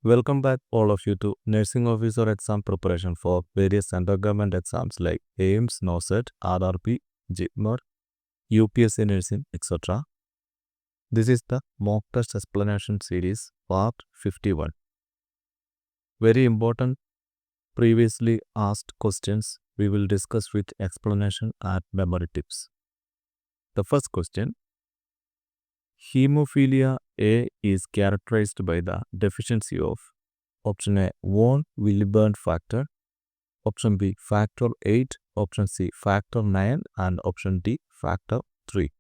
Welcome back, all of you, to Nursing Officer exam preparation for various central government exams like AIMS, NOSET, RRP, JIPMER, UPSC Nursing, etc. This is the mock test explanation series, part 51. Very important previously asked questions we will discuss with explanation and memory tips. The first question: Hemophilia A is characterized by the deficiency of option A, von Willebrand factor, option B, factor 8, option C, factor 9, and option D, factor 3.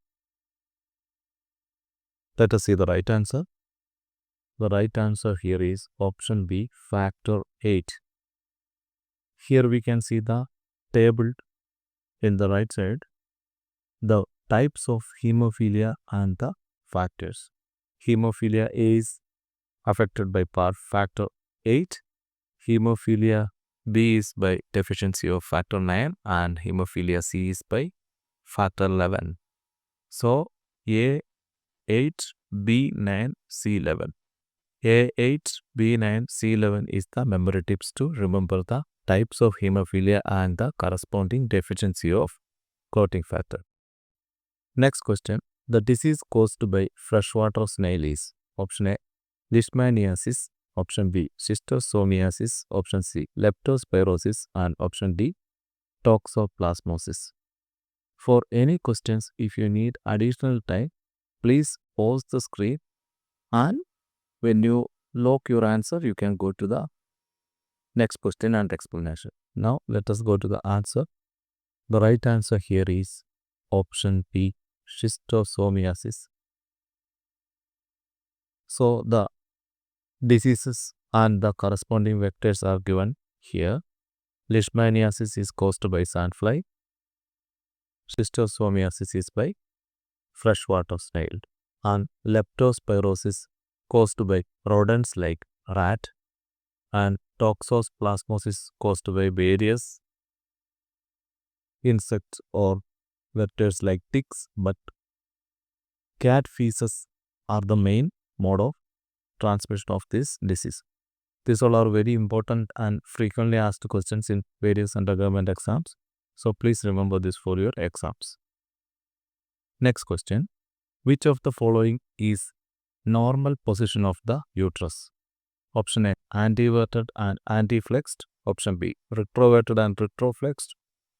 Let us see the right answer. The right answer here is option B, factor 8. Here we can see the table in the right side, the types of hemophilia and the factors. Hemophilia A is affected by factor 8. Hemophilia B is by deficiency of factor 9 and hemophilia C is by factor 11. So A8, B9, C11. A8, B9, C11 is the memory tips to remember the types of hemophilia and the corresponding deficiency of clotting factor. Next question: the disease caused by freshwater snail is option A, leishmaniasis, option B, schistosomiasis, option C, leptospirosis, and option D, toxoplasmosis. For any questions, if you need additional time, please pause the screen, and when you lock your answer, you can go to the next question and explanation. Now let us go to the answer. The right answer here is option B, schistosomiasis. So the diseases and the corresponding vectors are given here. Leishmaniasis is caused by sandfly. Schistosomiasis is by freshwater snail. And leptospirosis caused by rodents like rat. And toxoplasmosis caused by various insects or vectors like ticks, but cat feces are the main mode of transmission of this disease. These all are very important and frequently asked questions in various central government exams. So please remember this for your exams. Next question: which of the following is normal position of the uterus? Option A, anteverted and anteflexed. Option B, retroverted and retroflexed.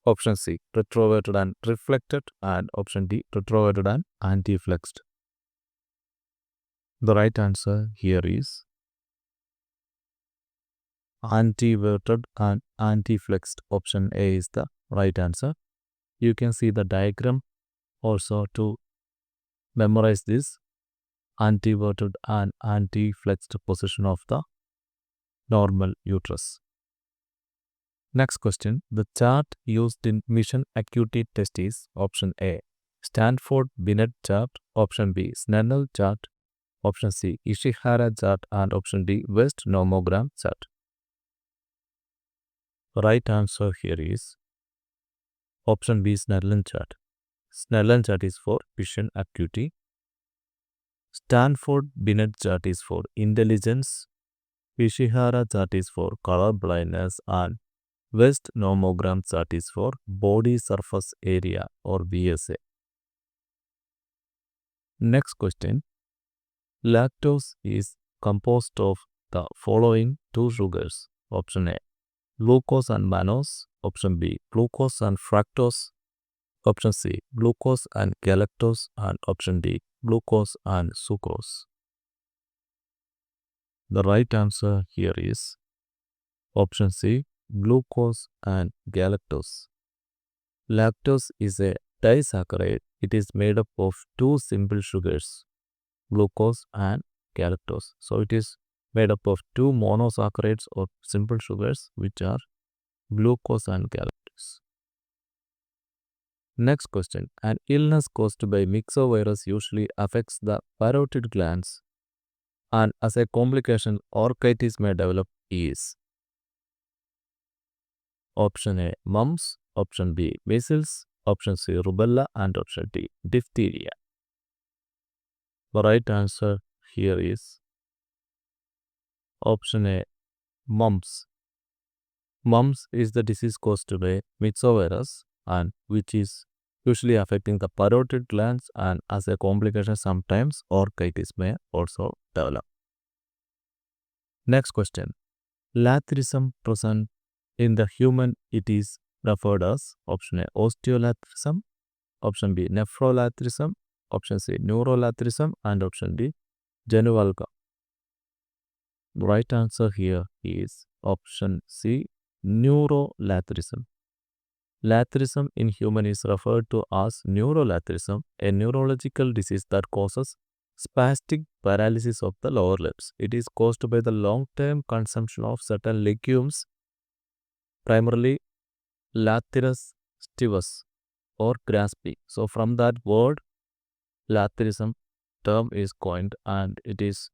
Option C, retroverted and reflected. And option D, retroverted and anteflexed. The right answer here is anteverted and anteflexed. Option A is the right answer. You can see the diagram also to memorize this anteverted and anteflexed position of the normal uterus. Next question: the chart used in Mission Acuity test is option A, Stanford Binet chart, option B, Snellen chart, option C, Ishihara chart, and option D, West nomogram chart. The right answer here is option B, Snellen chart. Snellen chart is for Mission Acuity. Stanford Binet chart is for intelligence. Ishihara chart is for color blindness, and West nomogram chart is for body surface area or BSA. Next question: lactose is composed of the following two sugars. Option A, glucose and mannose. Option B, glucose and fructose. Option C, glucose and galactose. And option D, glucose and sucrose. The right answer here is option C, glucose and galactose. Lactose is a disaccharide. It is made up of two simple sugars, glucose and galactose. So it is made up of two monosaccharides or simple sugars, which are glucose and galactose. Next question: an illness caused by myxovirus usually affects the parotid glands, and as a complication, orchitis may develop is option A, mumps, option B, measles, option C, rubella, and option D, diphtheria. The right answer here is Option A, mumps. Mumps is the disease caused by myxovirus and which is usually affecting the parotid glands, and as a complication sometimes orchitis may also develop. Next question. Lathyrism present in the human, it is referred as option A, osteolathyrism, option B, nephrolathyrism, option C, neurolathyrism, and option D, genuvalgia. The right answer here is option C, neurolathyrism. Lathyrism in human is referred to as neurolathyrism, a neurological disease that causes spastic paralysis of the lower limbs. It is caused by the long-term consumption of certain legumes, primarily Lathyrus stivus or grass pea. So from that word, lathyrism term is coined, and it is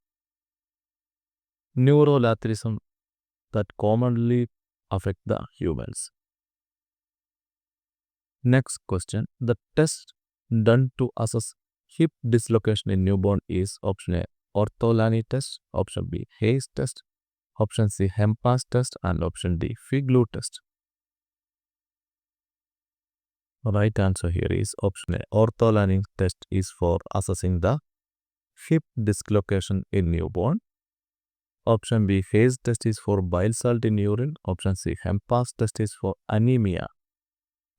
neurolathyrism that commonly affect the humans. Next question. The test done to assess hip dislocation in newborn is option A, Ortolani test, option B, Hayes test, option C, Hempas test, and option D, Figlu test. The right answer here is option A. Ortolani test is for assessing the hip dislocation in newborn. Option B, Hayes test is for bile salt in urine. Option C, Hempas test is for anemia,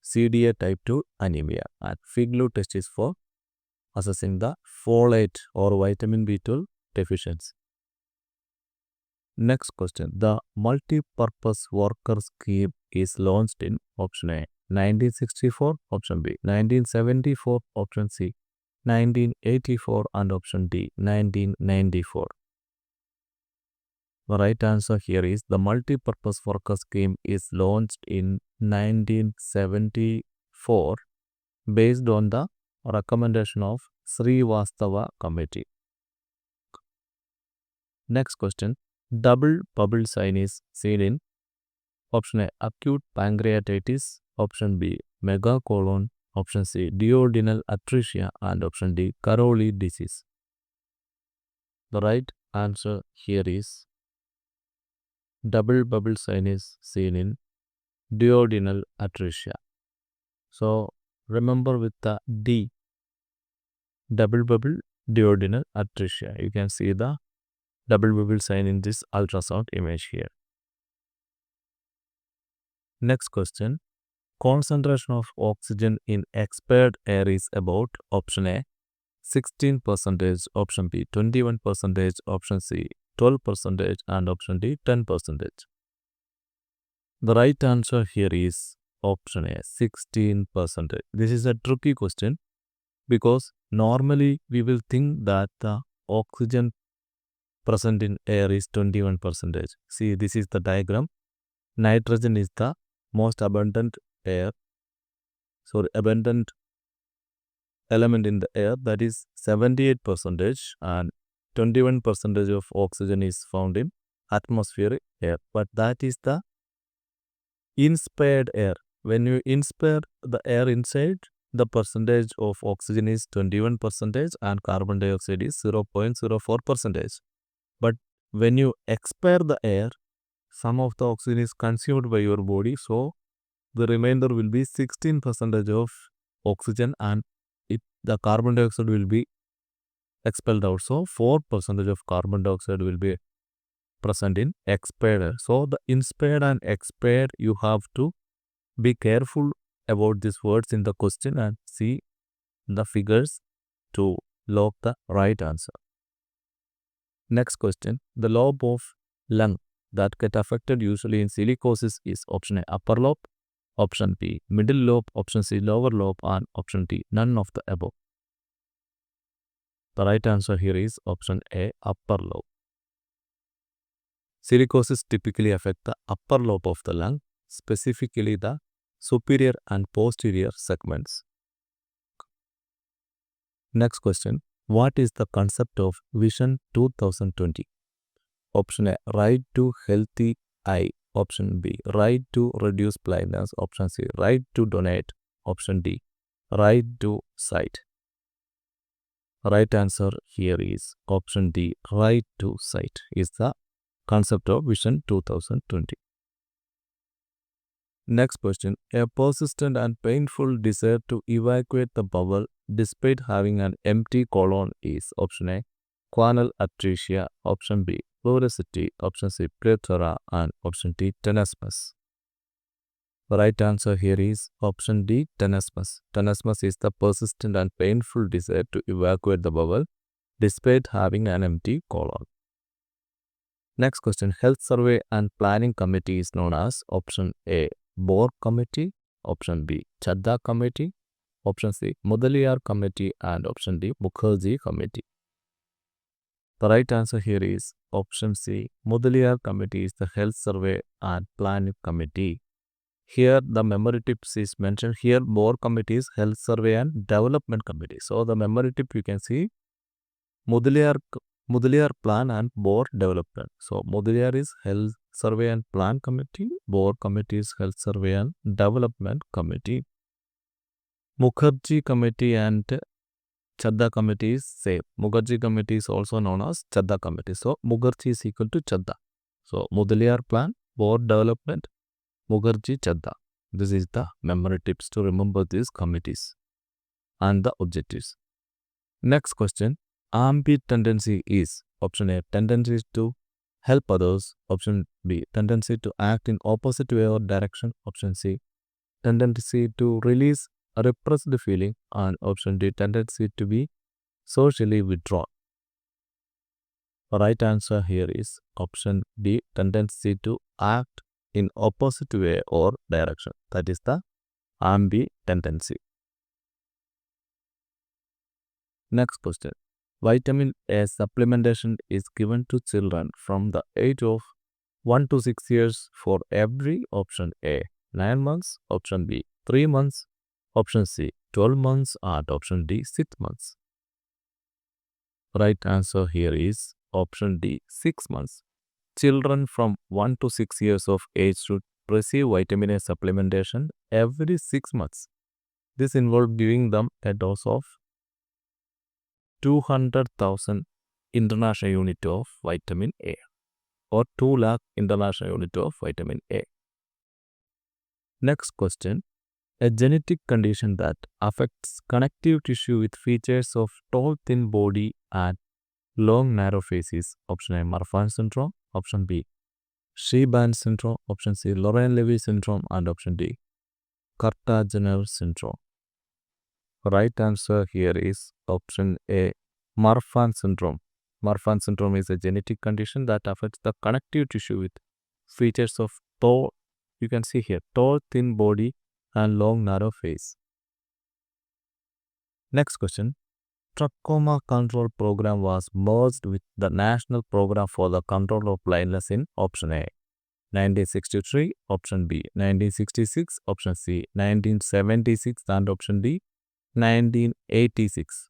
CDA type 2 anemia, and Figlu test is for assessing the folate or vitamin B12 deficiency. Next question. The multi-purpose worker scheme is launched in option A, 1964, option B, 1974, option C, 1984, and option D, 1994. The right answer here is the multi-purpose worker scheme is launched in 1974 based on the recommendation of Srivastava committee. Next question. Double bubble sign is seen in option A, acute pancreatitis, option B, megacolon, option C, duodenal atresia, and option D, Caroli disease. The right answer here is double bubble sign is seen in duodenal atresia. So remember with the D, double bubble duodenal atresia. You can see the double bubble sign in this ultrasound image here. Next question. Concentration of oxygen in expired air is about option A, 16%, option B, 21%, option C, 12%, and option D, 10%. The right answer here is option A, 16%. This is a tricky question because normally we will think that the oxygen present in air is 21%. See, this is the diagram. Nitrogen is the most abundant abundant element in the air, that is 78%, and 21% of oxygen is found in atmospheric air. But that is the inspired air. When you inspire the air inside, the percentage of oxygen is 21% and carbon dioxide is 0.04%. But when you expire the air, some of the oxygen is consumed by your body, so the remainder will be 16% of oxygen, and the carbon dioxide will be expelled out. So 4% of carbon dioxide will be present in expired air. So the inspired and expired, you have to be careful about these words in the question and see the figures to log the right answer. Next question. The lobe of lung that get affected usually in silicosis is option A, upper lobe, option B, middle lobe, option C, lower lobe, and option D, none of the above. The right answer here is option A, upper lobe. Silicosis typically affect the upper lobe of the lung, specifically the superior and posterior segments. Next question. What is the concept of Vision 2020? Option A, right to healthy eye. Option B, right to reduce blindness. Option C, right to donate. Option D, right to sight. Right answer here is option D, right to sight is the concept of Vision 2020. Next question. A persistent and painful desire to evacuate the bowel despite having an empty colon is option A, guanal atresia, option B, pleurisy, option C, plethora, and option D, tenesmus. The right answer here is option D, tenesmus. Tenesmus is the persistent and painful desire to evacuate the bowel despite having an empty colon. Next question. Health Survey and Planning Committee is known as option A, Bohr Committee, option B, Chadha Committee, option C, Mudaliar Committee, and option D, Mukherjee Committee. The right answer here is option C, Mudaliar Committee is the Health Survey and Planning Committee. Here the memory tips is mentioned. Here Bohr Committee is Health Survey and Development Committee. So the memory tip you can see Mudaliar Plan and Bohr Development. So Mudaliar is Health Survey and Plan Committee. Bohr Committee is Health Survey and Development Committee. Mukherjee Committee and Chadha Committee is same. Mukherjee Committee is also known as Chadha Committee. So Mukherjee is equal to Chadha. So Mudaliar Plan, Bohr Development, Mukherjee, Chadha. This is the memory tips to remember these committees and the objectives. Next question. Ambi tendency is option A, tendency to help others, option B, tendency to act in opposite way or direction, option C, tendency to release a repressed feeling, and option D, tendency to be socially withdrawn. The right answer here is option D, tendency to act in opposite way or direction. That is the ambi tendency. Next question. Vitamin A supplementation is given to children from the age of 1 to 6 years for every option A, 9 months, option B, 3 months, option C, 12 months, and option D, 6 months. Right answer here is option D, 6 months. Children from 1 to 6 years of age should receive vitamin A supplementation every 6 months. This involves giving them a dose of 200,000 international unit of vitamin A or 2 lakh international unit of vitamin A. Next question. A genetic condition that affects connective tissue with features of tall thin body and long narrow face is option A, Marfan syndrome, option B, Shee-Ban syndrome, option C, Laurent-Lévy syndrome, and option D, Carter-Jenner syndrome. Right answer here is option A, Marfan syndrome. Marfan syndrome is a genetic condition that affects the connective tissue with features of tall, you can see here, tall thin body and long narrow face. Next question. Trachoma Control Program was merged with the National Program for the Control of Blindness in option A, 1963, option B, 1966, option C, 1976, and option D, 1986.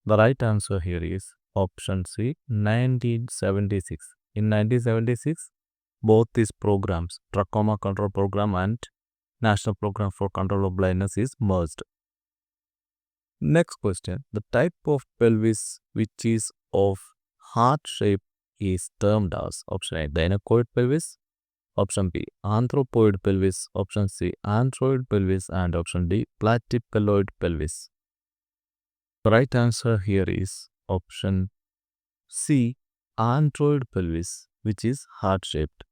The right answer here is option C, 1976. In 1976, both these programs, Trachoma Control Program and National Program for Control of Blindness, is merged. Next question. The type of pelvis which is of heart shape is termed as option A, gynecoid pelvis, option B, anthropoid pelvis, option C, anthroid pelvis, and option D, platypelloid pelvis. The right answer here is option C, anthroid pelvis, which is heart shaped.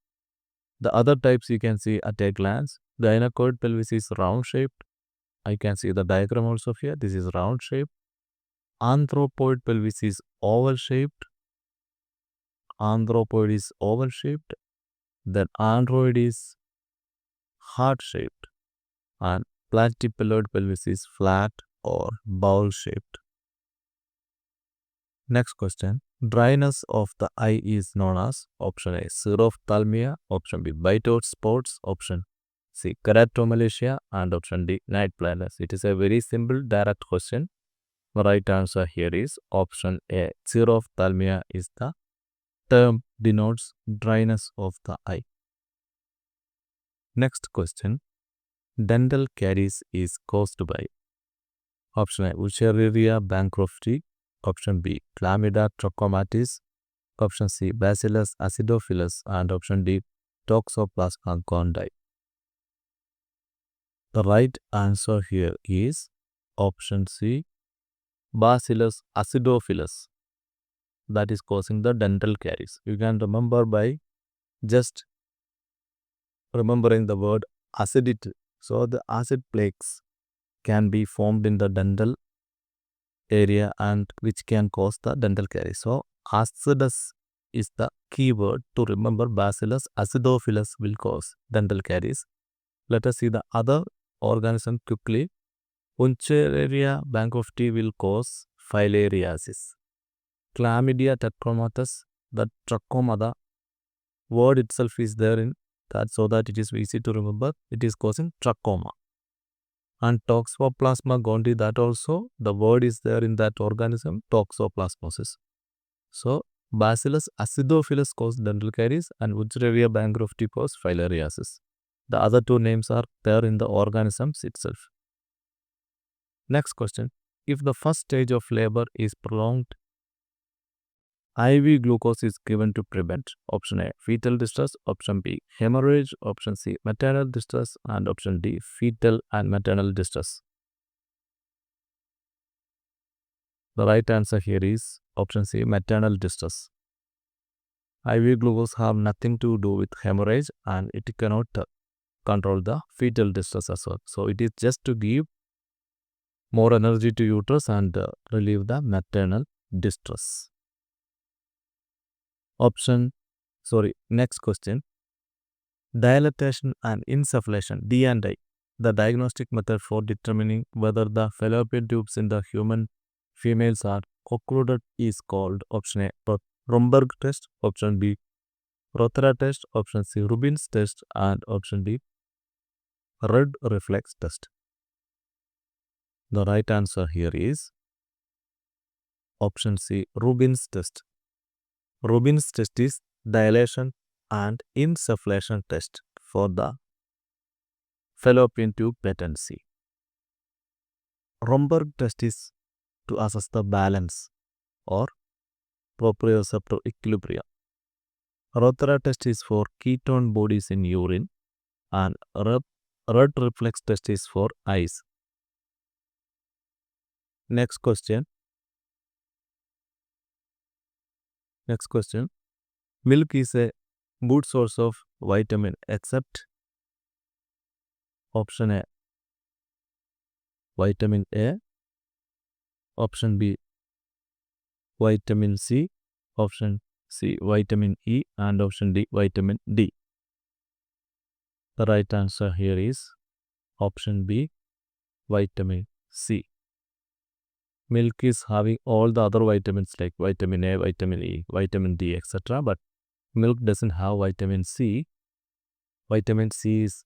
The other types you can see at a glance. Gynecoid pelvis is round shaped. I can see the diagram also here. This is round shape. Anthropoid pelvis is oval shaped. Anthropoid is oval shaped. Then anthroid is heart shaped. And platypelloid pelvis is flat or bowl shaped. Next question. Dryness of the eye is known as option A, xerophthalmia, option B, whiteout spots, option C, keratomalacia, and option D, night blindness. It is a very simple direct question. The right answer here is option A, xerophthalmia is the term denotes dryness of the eye. Next question. Dental caries is caused by option A, Wuchereria bancrofti, option B, Chlamydia trachomatis, Option C, Bacillus acidophilus, and option D, Toxoplasma gondii. The right answer here is option C, Bacillus acidophilus, that is causing the dental caries. You can remember by just remembering the word acidity. So the acid plaques can be formed in the dental area and which can cause the dental caries. So acidus is the key word to remember. Bacillus acidophilus will cause dental caries. Let us see the other organism quickly. Wuchereria bancrofti will cause filariasis. Chlamydia tetrachromatus, the trachoma, the word itself is there in that, so that it is easy to remember. It is causing trachoma. And Toxoplasma gondii, that also the word is there in that organism, toxoplasmosis. So Bacillus acidophilus cause dental caries and Wuchereria bancrofti cause filariasis. The other two names are there in the organisms itself. Next question. If the first stage of labor is prolonged, IV glucose is given to prevent. Option A, fetal distress. Option B, hemorrhage. Option C, maternal distress. And option D, fetal and maternal distress. The right answer here is option C, maternal distress. IV glucose have nothing to do with hemorrhage and it cannot control the fetal distress as well. So it is just to give more energy to uterus and relieve the maternal distress. Next question. Dilatation and insufflation, D and I, the diagnostic method for determining whether the fallopian tubes in the human females are occluded is called option A, Romberg test. Option B, Rothera test. Option C, Rubin's test. And option D, red reflex test. The right answer here is option C, Rubin's test. Rubin's test is dilation and insufflation test for the fallopian tube patency. Romberg test is to assess the balance or proprioceptor equilibrium. Rothera test is for ketone bodies in urine and red reflex test is for eyes. Next question. Milk is a good source of vitamin except option A, vitamin A, option B, vitamin C, option C, vitamin E, and option D, vitamin D. The right answer here is option B, vitamin C. Milk is having all the other vitamins like vitamin A, vitamin E, vitamin D, etc. But milk doesn't have vitamin C. Vitamin C is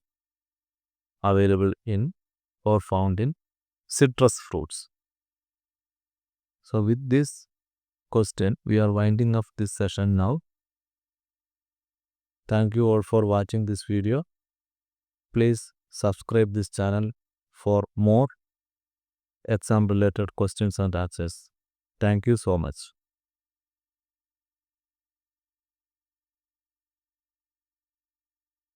available in or found in citrus fruits. So with this question, we are winding up this session now. Thank you all for watching this video. Please subscribe this channel for more exam related questions and answers. Thank you so much.